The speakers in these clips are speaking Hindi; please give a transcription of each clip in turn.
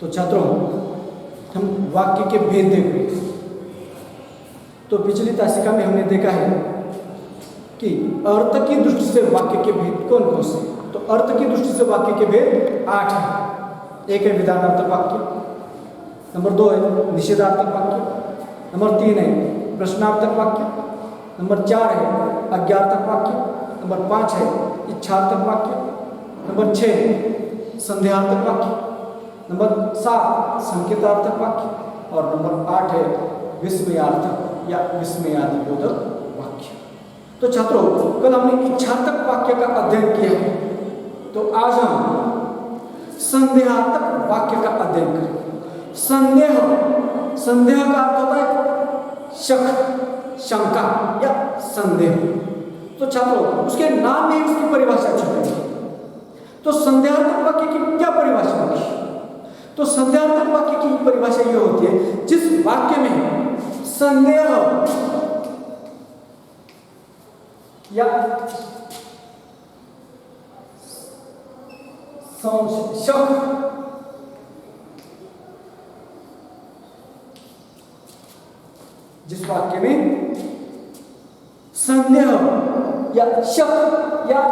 तो छात्रों, हम वाक्य के भेद देखें। तो पिछली तासिका में हमने देखा है कि अर्थ की दृष्टि से वाक्य के भेद कौन कौन से। तो अर्थ की दृष्टि से वाक्य के भेद 8 है। एक है विधानार्थक वाक्य, नंबर 2 है निषेधार्थक वाक्य, नंबर 3 है प्रश्नार्थक वाक्य, नंबर 4 है अज्ञार्थक वाक्य, नंबर 5 है इच्छार्थक वाक्य, नंबर 6 संदेहार्थक वाक्य, नंबर 7 संकेतार्थक वाक्य और नंबर 8 है विस्मयार्थक या विस्मयादिबोधक वाक्य। तो छात्रों, कल हमने इच्छार्थक वाक्य का अध्ययन किया है, तो आज हम संदेहार्थक वाक्य का अध्ययन करेंगे। संदेह का अर्थ होता है शक, शंका या संदेह। तो छात्रों, उसके नाम में उसकी परिभाषा छुपी है। तो संदेहार्थक वाक्य की क्या परिभाषा होगी? तो संदेहार्थक वाक्य की परिभाषा यह होती है जिस वाक्य में संदेह या शक जिस वाक्य में संदेह या शक या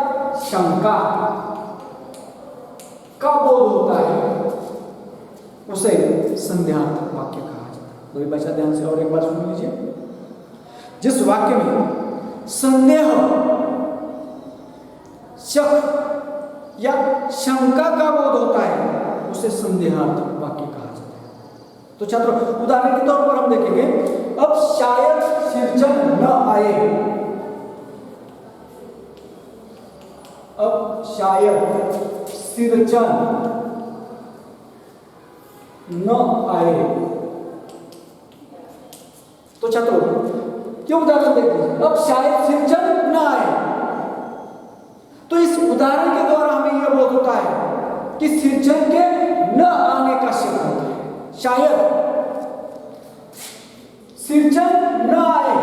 शंका का बोध होता है उसे संदेहार्थक वाक्य कहा जाता है। दो भाषा ध्यान से और एक बार सुन लीजिए। जिस वाक्य में संदेह, शक या शंका का बोध होता है उसे संदेहार्थक वाक्य कहा जाता है। तो छात्रों, उदाहरण के तौर पर हम देखेंगे, अब शायद सिरचन न आए, अब शायद सिरचन न आए। तो छात्रों, क्यों उदाहरण देखते हैं, अब शायद सिरचन न आए। तो इस उदाहरण के द्वारा हमें यह बोध होता है कि सिरचन के न आने का शक होता है। शायद सिरचन न आए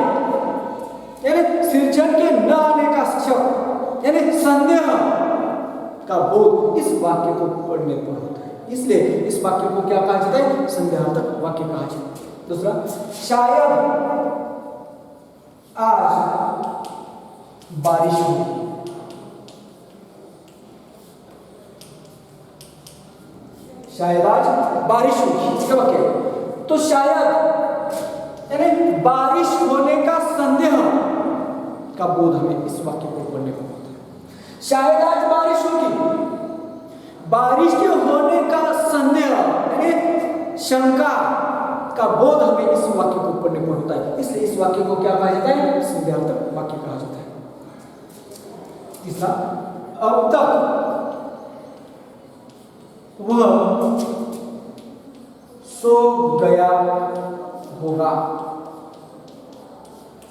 यानी सिरचन के न आने का शक यानी संदेह का बोध इस वाक्य को पढ़ने पर होता है। इसलिए इस वाक्य को क्या कहा जाता है? संदेहार्थक वाक्य कहा जाता है। दूसरा, शायद आज बारिश होगी। शायद आज बारिश होगी, इसका वाक्य। तो शायद यानी बारिश होने का संदेह का बोध हमें इस वाक्य को पढ़ने को होता है। शायद आज बारिश होगी, बारिश के होने का संदेह यानी शंका का बोध हमें इस वाक्य को पढ़ने को होता है। इसलिए इस वाक्य को क्या कहा जाता है? संदेहार्थक वाक्य कहा जाता है। तीसरा, अब तक वह सो गया होगा।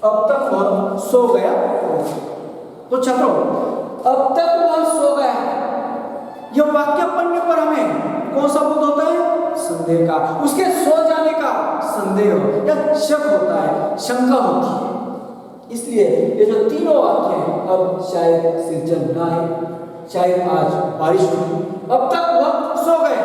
अब तक वह सो गया होगा। तो छात्रों, अब तक वह सो गया, यह वाक्य पढ़ने पर हमें कौन सा बोध होता है? संदेह का, उसके सो जाने का संदेह या शक होता है, शंका होती है। इसलिए ये जो तीनों वाक्य हैं, अब शायद सिरचन न आए, शायद आज बारिश होगी, अब तक वह सो गए,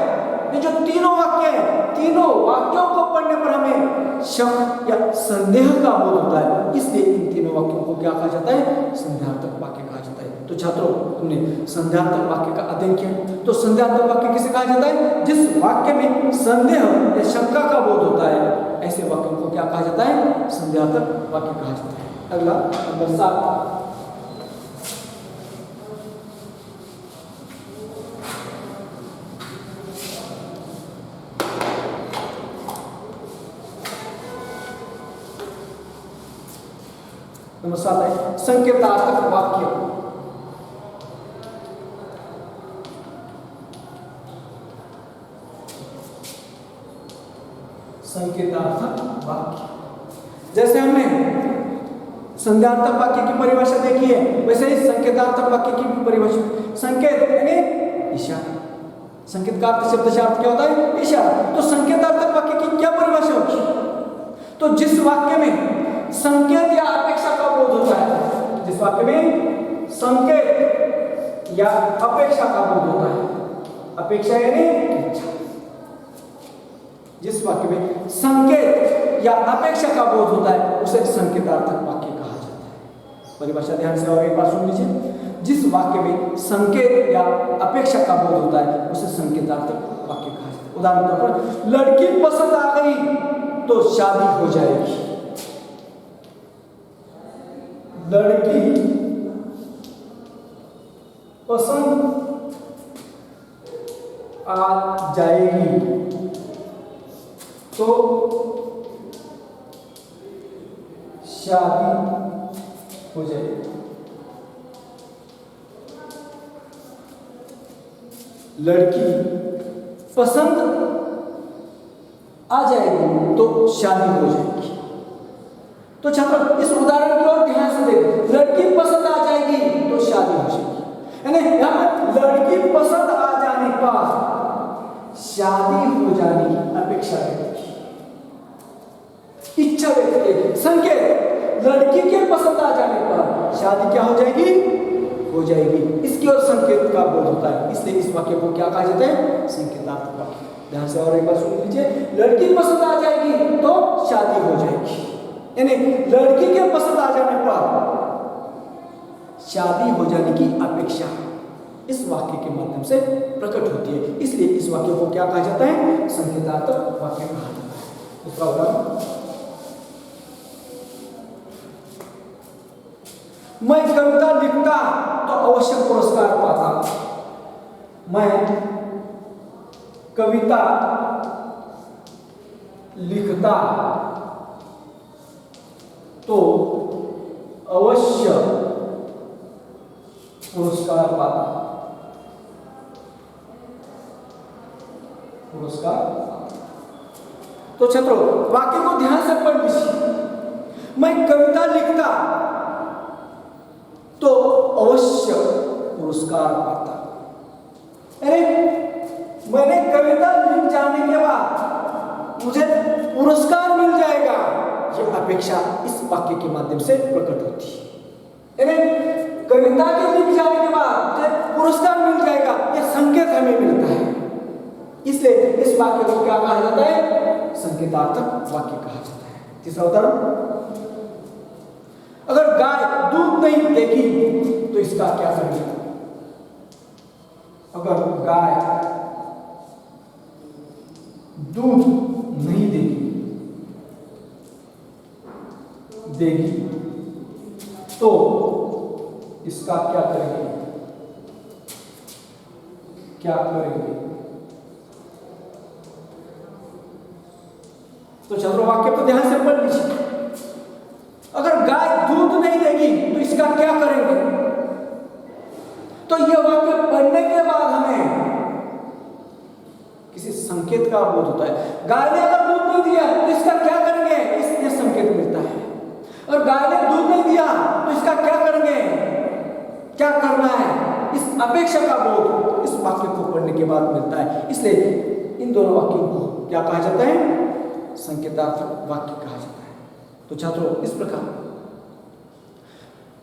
ये जो तीनों वाक्य हैं, तीनों वाक्यों को पढ़ने पर हमें शक या संदेह का बोध होता है। इसलिए इन तीनों वाक्यों को क्या कहा जाता है? संदेहार्थक वाक्य कहा जाता है। तो छात्रों, हमने संदेहार्थक वाक्य का अध्ययन किया। तो संदेहार्थक वाक्य किसे कहा जाता है? जिस वाक्य में संदेह या शंका का बोध होता है, ऐसे वाक्यों को क्या कहा जाता है? संदेहार्थक वाक्य कहा जाता है। अगला नंबर 7, नंबर 7 है संकेतार्थक वाक्य। संकेतार्थक वाक्य, जैसे हमने संदेहार्थक वाक्य की परिभाषा देखी है, वैसे ही संकेतार्थक वाक्य की भी परिभाषा। संकेत यानी इशारा, संकेत का अर्थ शब्द से अर्थ क्या होता है? इशारा। तो संकेतार्थक वाक्य की क्या परिभाषा होगी? तो जिस वाक्य में संकेत या अपेक्षा का बोध होता है, जिस वाक्य में संकेत या अपेक्षा का बोध होता है, अपेक्षा यानी इच्छा, जिस वाक्य में संकेत या अपेक्षा का बोध होता है उसे संकेतार्थक वाक्य कहा जाता है। परिभाषा ध्यान से और एक बार सुन लीजिए। जिस वाक्य में संकेत या अपेक्षा का बोध होता है उसे संकेतार्थक वाक्य कहा जाता है। उदाहरण के तौर पर लड़की पसंद आ गई तो शादी हो जाएगी। लड़की पसंद आ जाएगी तो शादी हो जाएगी। लड़की पसंद आ जाएगी तो शादी हो जाएगी। तो छात्र इस उदाहरण की ओर ध्यान से देखिए। लड़की पसंद आ जाएगी तो शादी हो जाएगी, यानी यहां लड़की पसंद आ जाने पर शादी हो जाने की अपेक्षा व्यक्त की, इच्छा व्यक्त की, संकेत। लड़की के पसंद आ जाने पर शादी क्या हो जाएगी? हो जाएगी। इसकी ओर संकेत का बोध होता है, इसलिए इस वाक्य को क्या कहा जाता है? संकेतात्मक वाक्य। ध्यान से और एक बार सुन लीजिए। लड़की पसंद आ जाएगी तो शादी हो जाएगी, यानी लड़की के पसंद आ जाने पर शादी हो जाने की अपेक्षा इस वाक्य के माध्यम से प्रकट होती है, इसलिए इस वाक्य को क्या कहा जाता है? संकेतात्मक वाक्य कहा जाता है। दूसरा उदाहरण, मैं कविता लिखता तो अवश्य पुरस्कार पाता। मैं कविता लिखता तो अवश्य पुरस्कार पाता। तो छात्रों वाक्य को ध्यान से पढ़ लीजिए। मैं कविता लिखता तो अवश्य पुरस्कार पाता, यानी मैंने कविता लिख जाने के बाद मुझे पुरस्कार मिल जाएगा, यह अपेक्षा इस वाक्य के माध्यम से प्रकट होती है। यानी कविता के लिख जाने के बाद मुझे पुरस्कार मिल जाएगा, यह संकेत हमें मिलता है, इसलिए इस वाक्य को क्या कहा जाता है? संकेतार्थक वाक्य कहा जाता है। तीसरा उदाहरण, अगर गाय दूध नहीं देगी तो इसका क्या करेंगे? अगर गाय दूध नहीं देगी तो इसका क्या करेंगे? तो चलो वाक्य को ध्यान से पढ़ लीजिए। अगर गाय दूध नहीं देगी तो इसका क्या करेंगे? तो यह वाक्य पढ़ने के बाद हमें किसी संकेत का बोध होता है। गाय ने अगर दूध नहीं दिया तो इसका क्या करेंगे? इसमें संकेत मिलता है। और गाय ने दूध नहीं दिया तो इसका क्या करेंगे? क्या करना है? इस अपेक्षा का बोध इस वाक्य को पढ़ने के बाद मिलता है, इसलिए इन दोनों वाक्यों को क्या कहा जाता है? संकेतात्मक वाक्य कहा जाता है। तो छात्रों इस प्रकार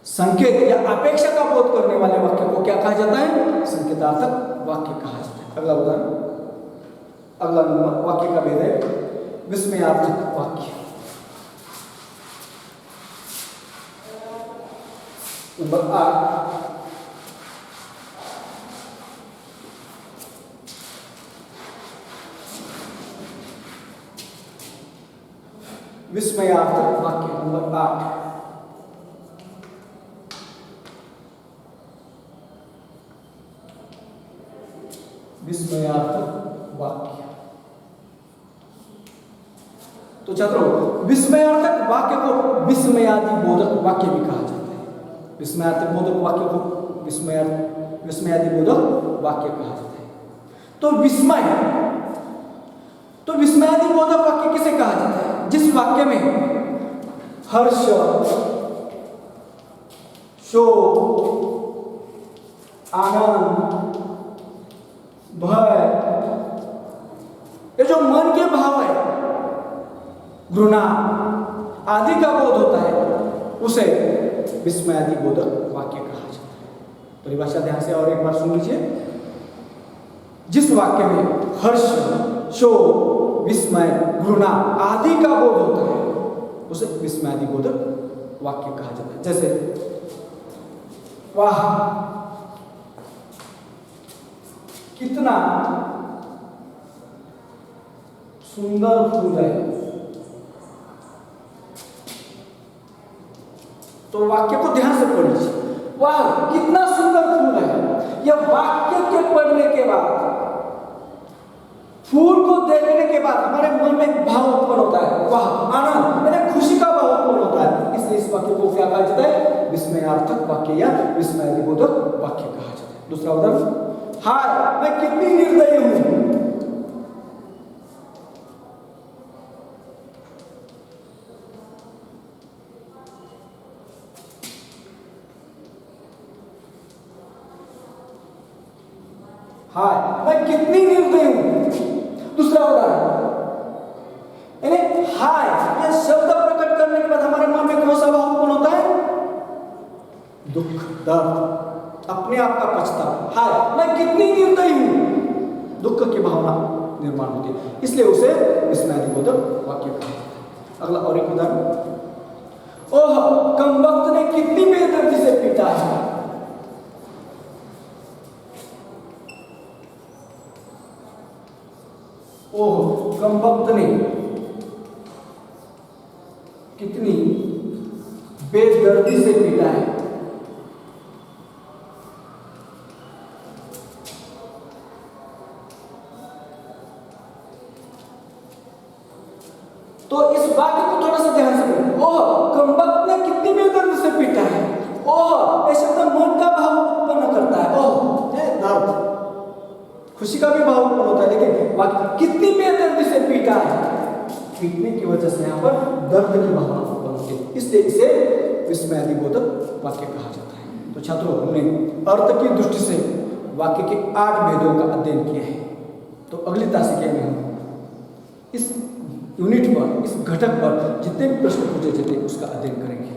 संकेत या अपेक्षा का बोध करने वाले वाक्य को क्या कहा जाता है? संकेतार्थक वाक्य कहा जाता है। अगला उदाहरण, अगला वाक्य का भेद है विस्मयार्थक वाक्य। नंबर 8, विस्मयार्थक वाक्य। नंबर 8, विस्मयार्थक वाक्य। तो छात्रों विस्मयार्थक वाक्य को विस्मयादि बोधक वाक्य भी कहा जाता है। विस्मयार्थक बोधक वाक्य को विस्मयादि बोधक वाक्य कहा जाता है। तो विस्मयादि बोधक वाक्य किसे कहा जाता है? जिस वाक्य में हर्ष, शोक, आनंद, भय, ये जो मन के भाव है, घृणा आदि का बोध होता है, उसे विस्मयादि बोधक वाक्य कहा जाता है। परिभाषा ध्यान से और एक बार सुन लीजिए। जिस वाक्य में हर्ष, शोक, विस्मय, घृणा आदि का बोध होता है, उसे विस्मयादि बोधक वाक्य कहा जाता है। जैसे वाह कितना सुंदर फूल है, तो वाक्य को ध्यान से पढ़ लीजिए। वाह कितना सुंदर फूल है, यह वाक्य के पढ़ने के बाद, फूल को देखने के बाद हमारे मन में एक भाव उत्पन्न होता है, वाह आनंद यानी खुशी का भाव उत्पन्न होता है। इसलिए इस वाक्य को क्या कहा जाता है? विस्मयार्थक वाक्य या विस्मयादिबोधक वाक्य कहा जाता है। दूसरा उदाहरण, हाय मैं कितनी निर्दयी हूं। हाय मैं कितनी निर्दयी हूं। दूसरा उदाहरण, यानी हाय यह शब्द प्रकट करने के बाद हमारे मन में कौन सा भाव उत्पन्न होता है? दुख, दर्द, अपने आप का पछतावा। हाय मैं कितनी निर्दयी हूं, दुख की भावना निर्माण होती है, इसलिए उसे विस्मयादिबोधक वाक्य कहा जाता है। अगला और एक उदाहरण, ओह कमबख्त ने कितनी बेदर्दी से पीटा है। ओह कमबख्त ने कितनी बेदर्दी से पीटा है। तो इस वाक्य को थोड़ा सा ध्यान से पढ़ें। ओह कमबख्त ने कितनी बेदर्दी से पीटा है। ओह ऐसे तो मन का भाव उत्पन्न करता है, ओह है दर्द, खुशी का भी भाव उत्पन्न होता है, लेकिन वाक्य कितनी बेदर्दी से पीटा है, पीटने की वजह से यहाँ पर दर्द की भावना उत्पन्न होती है, इसलिए इसे विस्मयादिबोधक वाक्य कहा जाता है। तो छात्रों हमने अर्थ की दृष्टि से वाक्य के 8 भेदों का अध्ययन किया है। तो अगली तासिका में हम इस यूनिट पर, इस घटक पर जितने भी प्रश्न पूछे जाते हैं उसका अध्ययन करेंगे।